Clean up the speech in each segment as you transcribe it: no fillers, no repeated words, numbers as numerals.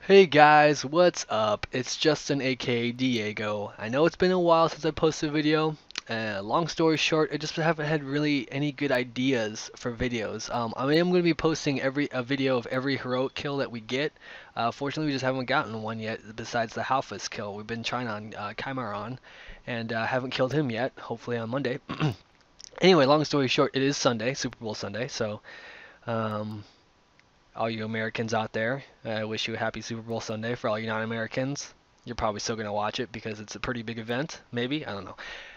Hey guys, what's up? It's Justin aka Diego. I know it's been a while since I posted a video. Long story short, I just haven't had really any good ideas for videos. I am going to be posting a video of every heroic kill that we get. Fortunately, we just haven't gotten one yet besides the Halfus kill. We've been trying on Chimaron and haven't killed him yet, hopefully on Monday. Anyway, long story short, it is Sunday, Super Bowl Sunday, so um, all you Americans out there, I wish you a happy Super Bowl Sunday. For all you non-Americans, you're probably still going to watch it because it's a pretty big event, maybe. I don't know.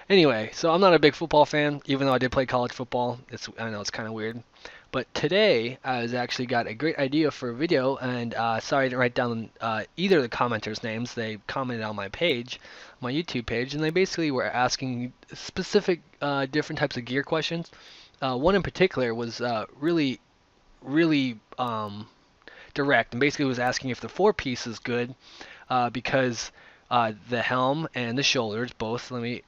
Anyway, so I'm not a big football fan, even though I did play college football. I know it's kind of weird. But today, I was actually got a great idea for a video, and sorry I didn't write down either of the commenters' names. They commented on my page, my YouTube page, and they basically were asking specific different types of gear questions. One in particular was really direct, and basically was asking if the four piece is good because the helm and the shoulders both. Let me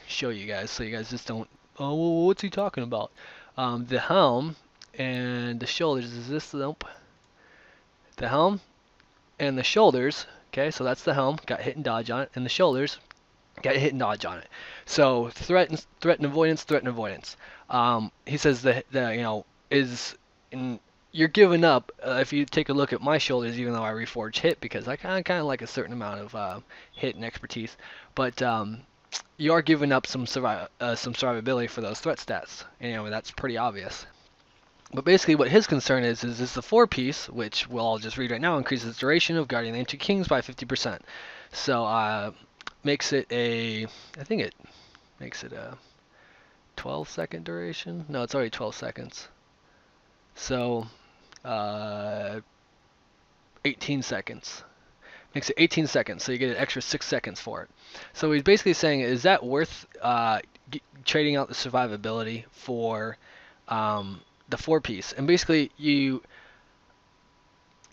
show you guys so you guys just don't. Oh, well, what's he talking about? The helm and the shoulders. Is this nope? The helm and the shoulders. Okay, so that's the helm. Got hit and dodge on it, and the shoulders got hit and dodge on it. So threat and avoidance, threat and avoidance. He says the is in, you're giving up if you take a look at my shoulders, even though I reforge hit because I kind of like a certain amount of hit and expertise, but you are giving up some survivability for those threat stats. And, that's pretty obvious. But basically, what his concern is the four piece, which we'll just read right now, increases duration of Guardian of Ancient Kings by 50%. So makes it I think it makes it a 12-second duration. No, it's already 12 seconds. So, uh, 18 seconds. Makes it 18 seconds, so you get an extra 6 seconds for it. So he's basically saying, is that worth trading out the survivability for the four piece? And basically, you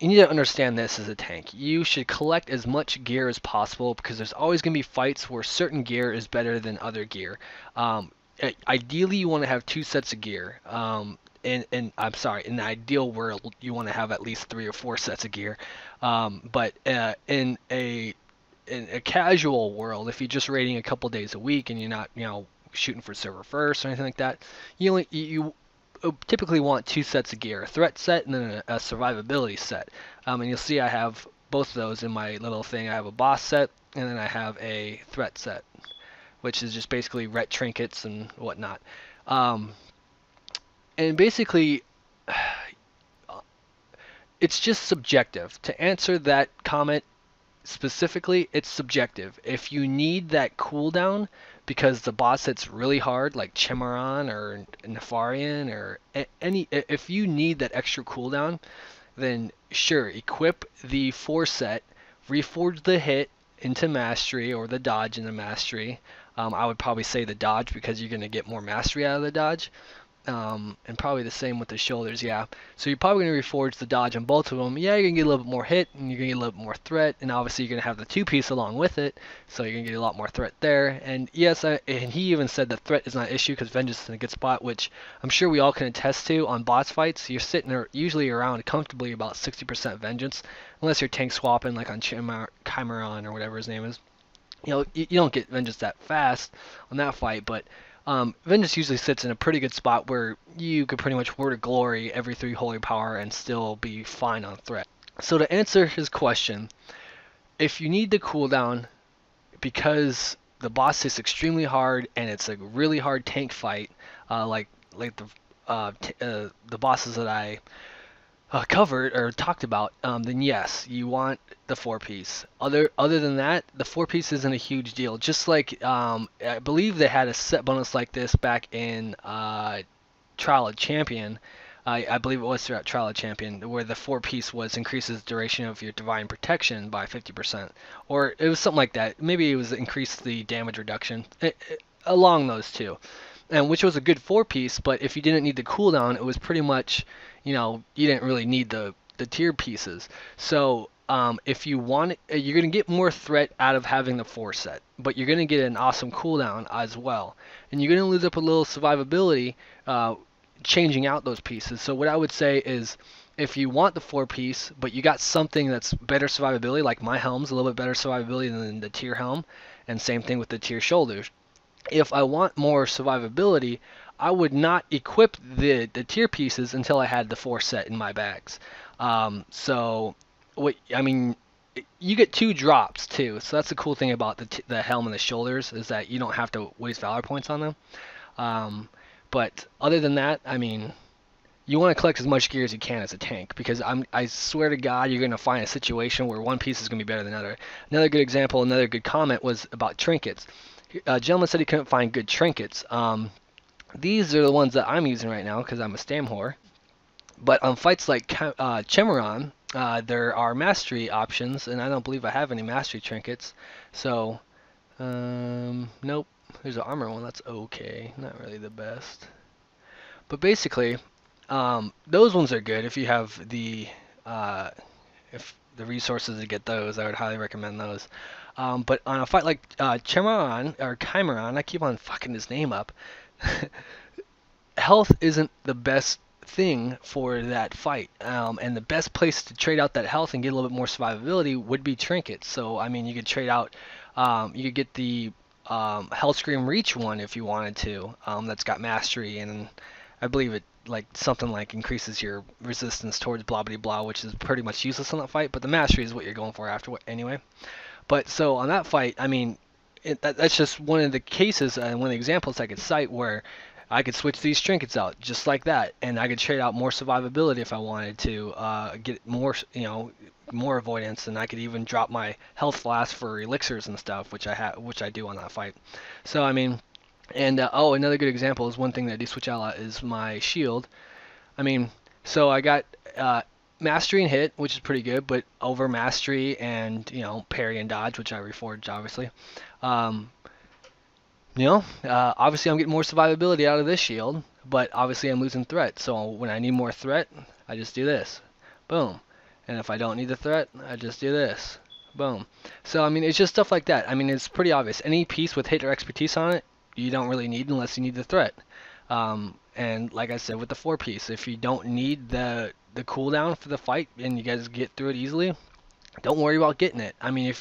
need to understand this as a tank. You should collect as much gear as possible because there's always going to be fights where certain gear is better than other gear. Ideally, you want to have two sets of gear. And I'm sorry, in the ideal world, you want to have at least 3 or 4 sets of gear. But in a casual world, if you're just raiding a couple days a week and you're not, shooting for server first or anything like that, you typically want 2 sets of gear, a threat set and then a survivability set. And you'll see I have both of those in my little thing. I have a boss set and then I have a threat set, which is just basically ret trinkets and whatnot. And basically, it's just subjective. To answer that comment specifically, it's subjective. If you need that cooldown because the boss hits really hard, like Chimaron or Nefarian or if you need that extra cooldown, then sure, equip the 4 set, reforge the hit into mastery or the dodge into mastery. I would probably say the dodge because you're going to get more mastery out of the dodge. And probably the same with the shoulders, yeah. So you're probably going to reforge the dodge on both of them. Yeah, you're going to get a little bit more hit, and you're going to get a little bit more threat, and obviously you're going to have the 2-piece along with it, so you're going to get a lot more threat there. And yes, and he even said that threat is not an issue because Vengeance is in a good spot, which I'm sure we all can attest to on boss fights. You're sitting there usually around comfortably about 60% Vengeance, unless you're tank swapping like on Chimaron or whatever his name is. You don't get Vengeance that fast on that fight, but Vengeance usually sits in a pretty good spot where you could pretty much word of glory every 3 holy power and still be fine on threat. So to answer his question, if you need the cooldown because the boss is extremely hard and it's a really hard tank fight, like the bosses that I covered or talked about, then yes, you want the 4-piece. Other than that, the 4-piece isn't a huge deal. Just like I believe they had a set bonus like this back in Trial of Champion. I believe it was throughout Trial of Champion, where the 4-piece was increases the duration of your divine protection by 50%, or it was something like that. Maybe it was increase the damage reduction along those two, and which was a good 4-piece. But if you didn't need the cooldown, it was pretty much, you didn't really need the tier pieces. So if you want, you're gonna get more threat out of having the 4 set, but you're gonna get an awesome cooldown as well, and you're gonna lose up a little survivability changing out those pieces. So what I would say is if you want the 4-piece, but you got something that's better survivability, like my helm's a little bit better survivability than the tier helm, and same thing with the tier shoulders. If I want more survivability, I would not equip the tier pieces until I had the 4 set in my bags. So, what I mean, you get 2 drops too. So that's the cool thing about the helm and the shoulders, is that you don't have to waste valor points on them. But other than that, I mean, you want to collect as much gear as you can as a tank, because I swear to God, you're going to find a situation where one piece is going to be better than another. Another good example, another good comment was about trinkets. A gentleman said he couldn't find good trinkets. These are the ones that I'm using right now because I'm a stam whore. But on fights like Chimeron, there are mastery options, and I don't believe I have any mastery trinkets. So, nope. There's an armor one. That's okay. Not really the best. But basically, those ones are good if you have if the resources to get those. I would highly recommend those. But on a fight like Chimeron or Chimeron, I keep on fucking his name up. Health isn't the best thing for that fight, and the best place to trade out that health and get a little bit more survivability would be trinkets. So I mean, you could trade out, you could get the Hellscream Reach one if you wanted to. That's got mastery, and I believe it like something like increases your resistance towards blah blah blah, which is pretty much useless in that fight. But the mastery is what you're going for after anyway. But so on that fight, I mean, that's just one of the cases and one of the examples I could cite where I could switch these trinkets out just like that, and I could trade out more survivability if I wanted to get more, more avoidance, and I could even drop my health flask for elixirs and stuff, which I do on that fight. So I mean, and oh, another good example is one thing that I do switch out a lot is my shield. I mean, so I got mastery and hit, which is pretty good, but over mastery and parry and dodge, which I reforged obviously. Obviously I'm getting more survivability out of this shield, but obviously I'm losing threat. So when I need more threat, I just do this. Boom. And if I don't need the threat, I just do this. Boom. So, I mean, it's just stuff like that. I mean, it's pretty obvious. Any piece with hit or expertise on it, you don't really need unless you need the threat. And like I said, with the 4-piece, if you don't need the cooldown for the fight and you guys get through it easily, don't worry about getting it. I mean, if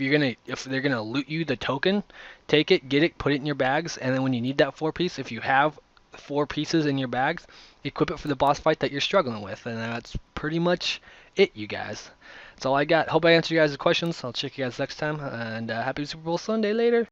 they're gonna loot you the token, take it, get it, put it in your bags, and then when you need that 4-piece, if you have 4 pieces in your bags, equip it for the boss fight that you're struggling with, and that's pretty much it, you guys. That's all I got. Hope I answered you guys' questions. I'll check you guys next time, and happy Super Bowl Sunday later.